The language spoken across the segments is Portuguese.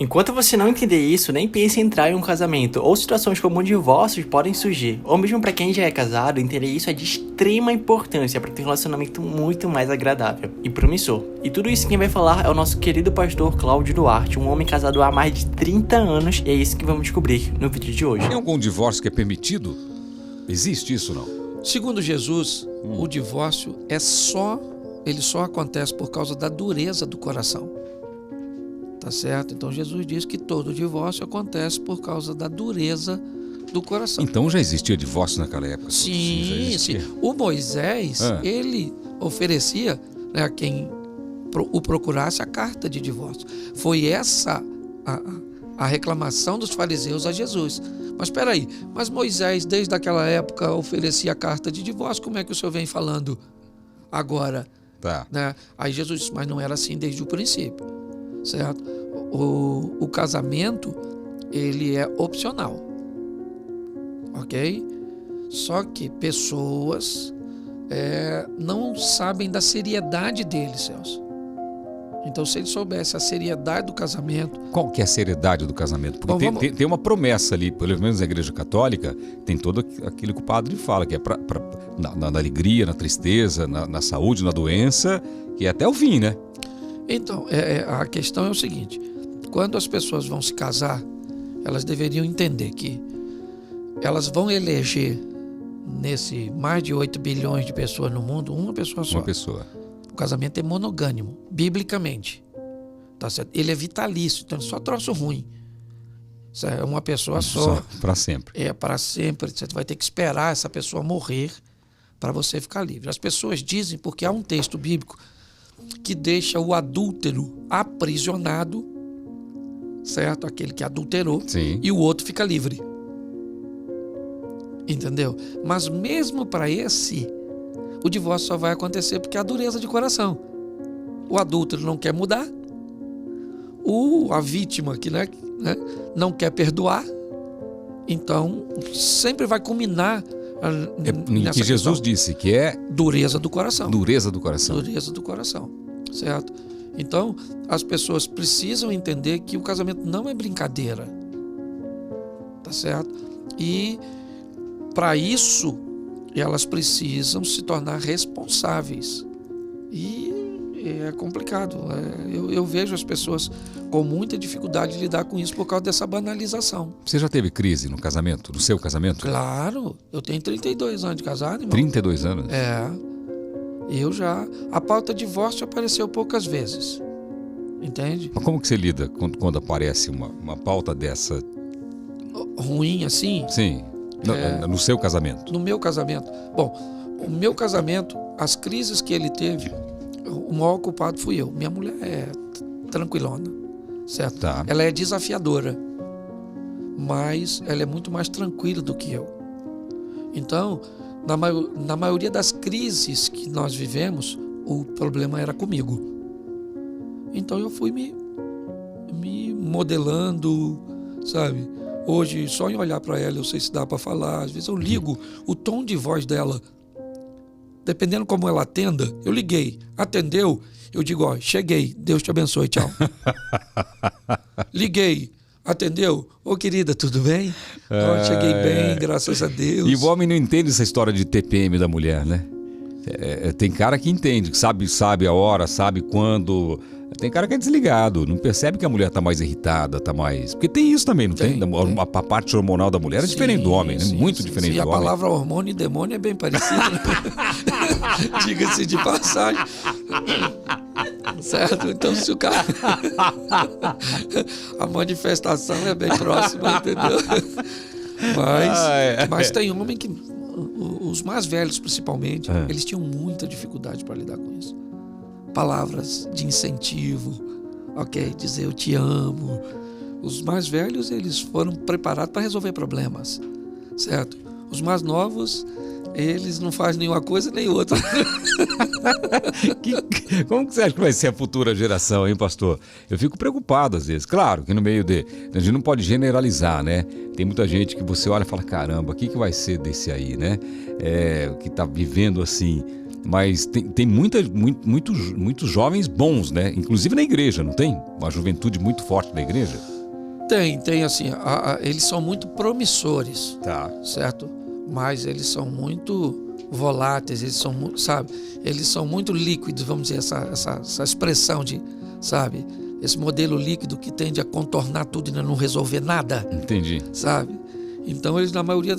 Enquanto você não entender isso, nem pense em entrar em um casamento, ou situações como divórcios podem surgir. Ou mesmo para quem já é casado, entender isso é de extrema importância para ter um relacionamento muito mais agradável e promissor. E tudo isso quem vai falar é o nosso querido pastor Cláudio Duarte, um homem casado há mais de 30 anos, e é isso que vamos descobrir no vídeo de hoje. Tem algum divórcio que é permitido? Existe isso, não? Segundo Jesus, o divórcio ele só acontece por causa da dureza do coração. Tá certo? Então Jesus diz que todo divórcio acontece por causa da dureza do coração. Então já existia divórcio naquela época? Sim. O Moisés, ele oferecia, né, a quem o procurasse a carta de divórcio. Foi essa a reclamação dos fariseus a Jesus. Mas espera aí, mas Moisés desde aquela época oferecia a carta de divórcio, como é que o senhor vem falando agora? Tá. Né? Aí Jesus disse, mas não era assim desde o princípio, certo? O casamento, ele é opcional, ok? Só que pessoas não sabem da seriedade dele, Celso. Então, se ele soubesse a seriedade do casamento... Qual que é a seriedade do casamento? Porque tem uma promessa ali, pelo menos na Igreja Católica, tem todo aquilo que o padre fala, que é na alegria, na tristeza, na saúde, na doença, que é até o fim, né? Então, a questão é o seguinte, quando as pessoas vão se casar, elas deveriam entender que elas vão eleger, nesse mais de 8 bilhões de pessoas no mundo, uma pessoa só. Uma pessoa. O casamento é monogâmico, biblicamente. Tá certo? Ele é vitalício, então só troço ruim. Isso é uma pessoa só. Para sempre. É, para sempre. Você vai ter que esperar essa pessoa morrer para você ficar livre. As pessoas dizem, porque há um texto bíblico que deixa o adúltero aprisionado, certo? Aquele que adulterou. Sim. E o outro fica livre. Entendeu? Mas mesmo para esse, o divórcio só vai acontecer porque há dureza de coração. O adúltero não quer mudar, a vítima que não quer perdoar, então sempre vai culminar nessa que Jesus disse que é dureza do coração. Dureza do coração. Dureza do coração, certo? Então, as pessoas precisam entender que o casamento não é brincadeira, tá certo? E para isso elas precisam se tornar responsáveis. E é complicado. Eu vejo as pessoas com muita dificuldade de lidar com isso por causa dessa banalização. Você já teve crise no casamento, no seu casamento? Claro, eu tenho 32 anos de casado, irmão. 32 anos? Eu já. A pauta de divórcio apareceu poucas vezes. Entende? Mas como que você lida quando aparece uma pauta dessa? Ruim assim? Sim. No seu casamento? No meu casamento. Bom, o meu casamento, as crises que ele teve, o maior culpado fui eu. Minha mulher é tranquilona, certo? Tá. Ela é desafiadora, mas ela é muito mais tranquila do que eu. Então, na maioria das crises que nós vivemos, o problema era comigo. Então eu fui me modelando, sabe? Hoje, só em olhar para ela, eu sei se dá para falar. Às vezes eu ligo o tom de voz dela. Dependendo como ela atenda, eu liguei. Atendeu, eu digo, ó, cheguei, Deus te abençoe, tchau. Liguei, atendeu? Ô querida, tudo bem? Cheguei bem, graças a Deus. E o homem não entende essa história de TPM da mulher, né? Tem cara que entende, que sabe a hora, sabe quando. Tem cara que é desligado, não percebe que a mulher tá mais irritada, tá mais... Porque tem isso também, não tem? A parte hormonal da mulher é diferente do homem, né? Muito diferente do homem. E a palavra hormônio e demônio é bem parecida, né? Diga-se de passagem. Certo? Então, se o cara... a manifestação é bem próxima, entendeu? Mas tem homem que... Os mais velhos, principalmente, eles tinham muita dificuldade para lidar com isso. Palavras de incentivo, ok? Dizer eu te amo. Os mais velhos, eles foram preparados para resolver problemas, certo? Os mais novos, eles não fazem nenhuma coisa nem outra. Como que você acha que vai ser a futura geração, hein, pastor? Eu fico preocupado às vezes. Claro que no meio a gente não pode generalizar, né? Tem muita gente que você olha e fala, caramba, o que vai ser desse aí, né? Que está vivendo assim... Mas tem muitos jovens bons, né? Inclusive na igreja, não tem? Uma juventude muito forte na igreja. Tem assim, eles são muito promissores, Tá. certo? Mas eles são muito voláteis, eles são muito, sabe? Eles são muito líquidos, vamos dizer, essa expressão de, sabe? Esse modelo líquido que tende a contornar tudo e não resolver nada. Entendi. Sabe? Então eles, na maioria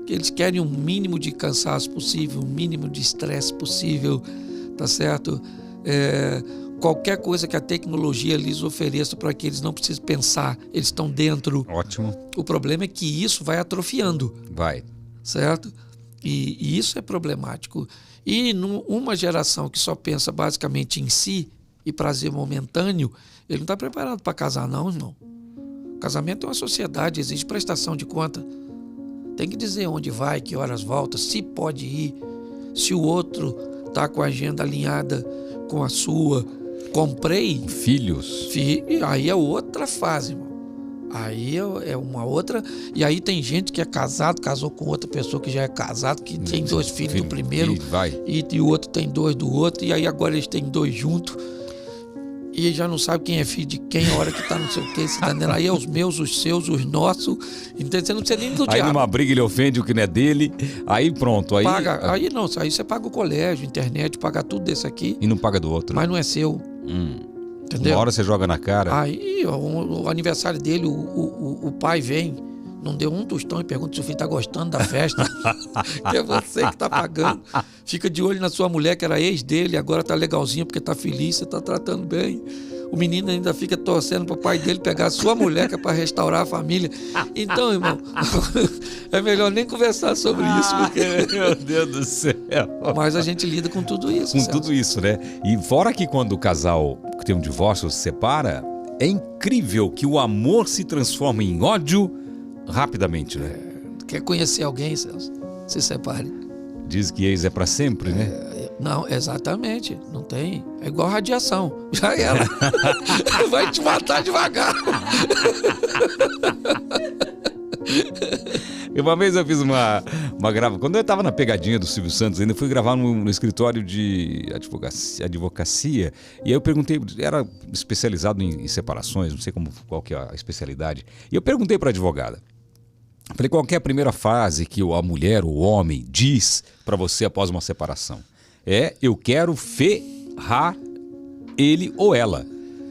eles querem um mínimo de cansaço possível, um mínimo de estresse possível, tá certo? Qualquer coisa que a tecnologia lhes ofereça para que eles não precisem pensar, eles estão dentro. Ótimo. O problema é que isso vai atrofiando. Vai. Certo? E isso é problemático. E numa geração que só pensa basicamente em si e prazer momentâneo, ele não está preparado para casar não, irmão. O casamento é uma sociedade, exige prestação de conta. Tem que dizer onde vai, que horas volta, se pode ir, se o outro está com a agenda alinhada com a sua. Comprei. Filhos. Aí é outra fase, irmão. Aí é uma outra. E aí tem gente que é casado, casou com outra pessoa que já é casado, que tem 2 filhos do primeiro e o outro tem 2 do outro, e aí agora eles têm 2 juntos. E já não sabe quem é filho de quem, a hora que tá não sei o que, se tá dentro. Aí é os meus, os seus, os nossos. Então você não precisa nem do diabo. Aí numa briga ele ofende o que não é dele. Aí pronto. Aí você paga o colégio, internet, paga tudo desse aqui. E não paga do outro. Mas não é seu. Entendeu? Uma hora você joga na cara. Aí o aniversário dele, o pai vem, não deu um tostão e pergunta se o filho tá gostando da festa. Que é você que tá pagando. Fica de olho na sua mulher, que era ex dele, agora tá legalzinha porque tá feliz, você tá tratando bem. O menino ainda fica torcendo pro pai dele pegar a sua mulher, que é para restaurar a família. Então, irmão, é melhor nem conversar sobre isso. Porque... Meu Deus do céu. Mas a gente lida com tudo isso. Com tudo isso, né? E fora que quando o casal que tem um divórcio se separa, é incrível que o amor se transforma em ódio rapidamente, né? Quer conhecer alguém, Celso? Se separe. Diz que ex é pra sempre, né? Não, exatamente. Não tem. É igual radiação. Já era. Vai te matar devagar. Uma vez eu fiz uma gravação. Quando eu estava na pegadinha do Silvio Santos, ainda fui gravar no escritório de advocacia. E aí eu perguntei, era especializado em separações, não sei qual que é a especialidade. E eu perguntei para a advogada. Falei, qual que é a primeira frase que a mulher, o homem, diz para você após uma separação? Eu quero ferrar ele ou ela.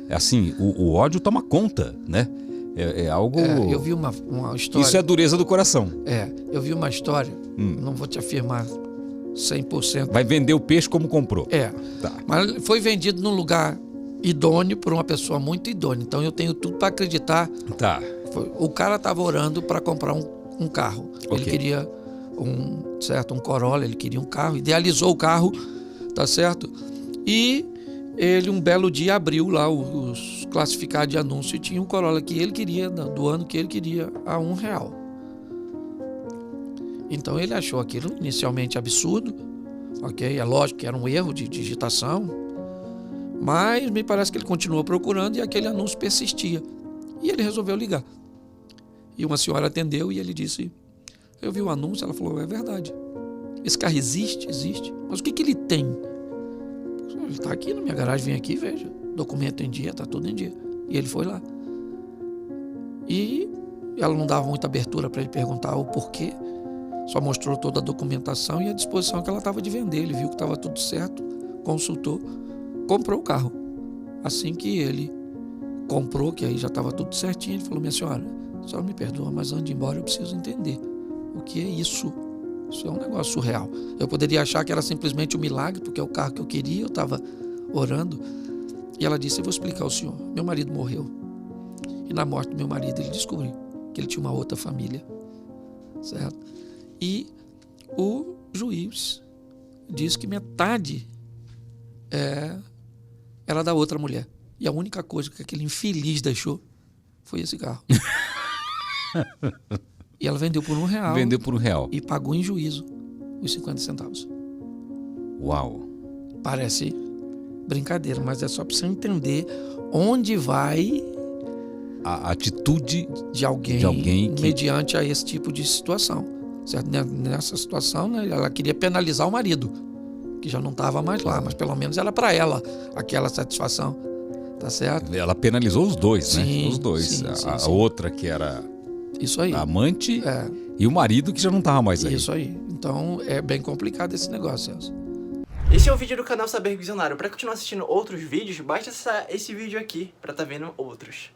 É assim, o ódio toma conta, né? É algo... eu vi uma história... Isso é a dureza do coração. Eu vi uma história, não vou te afirmar 100%. Vai vender o peixe como comprou. Tá. Mas foi vendido num lugar idôneo por uma pessoa muito idônea. Então eu tenho tudo para acreditar. Tá. O cara estava orando para comprar um carro. Okay. Ele queria um Corolla, ele queria um carro, idealizou o carro, tá certo? E ele um belo dia abriu lá os classificados de anúncio e tinha um Corolla que ele queria, do ano que ele queria, a R$1. Então ele achou aquilo inicialmente absurdo, ok? É lógico que era um erro de digitação, mas me parece que ele continuou procurando e aquele anúncio persistia. E ele resolveu ligar. E uma senhora atendeu e ele disse, eu vi o anúncio, ela falou, é verdade. Esse carro existe, mas o que ele tem? Ele está aqui na minha garagem, vem aqui, veja. Documento em dia, está tudo em dia. E ele foi lá. E ela não dava muita abertura para ele perguntar o porquê. Só mostrou toda a documentação e a disposição que ela estava de vender. Ele viu que estava tudo certo, consultou, comprou o carro. Assim que ele comprou, que aí já estava tudo certinho, ele falou, minha senhora, a senhora me perdoa, mas antes de ir embora eu preciso entender o que é isso. Isso é um negócio surreal. Eu poderia achar que era simplesmente um milagre, porque é o carro que eu queria, eu estava orando. E ela disse, eu vou explicar ao senhor. Meu marido morreu. E na morte do meu marido ele descobriu que ele tinha uma outra família. Certo? E o juiz disse que metade era da outra mulher. E a única coisa que aquele infeliz deixou foi esse carro. E ela vendeu por R$1. Vendeu por R$1. E pagou em juízo os 50 centavos. Uau! Parece brincadeira, mas é só para você entender onde vai a atitude de alguém que... mediante a esse tipo de situação. Certo? Nessa situação, né, ela queria penalizar o marido. que já não estava mais lá, mas pelo menos era para ela aquela satisfação, tá certo? Ela penalizou os dois, né? Sim, Os dois. sim, A sim. outra que era Isso aí. a amante É, e o marido que já não estava mais aí. isso aí. Então é bem complicado esse negócio, Celso. Esse é o vídeo do canal Saber Visionário. Para continuar assistindo outros vídeos, basta acessar esse vídeo aqui para estar vendo outros.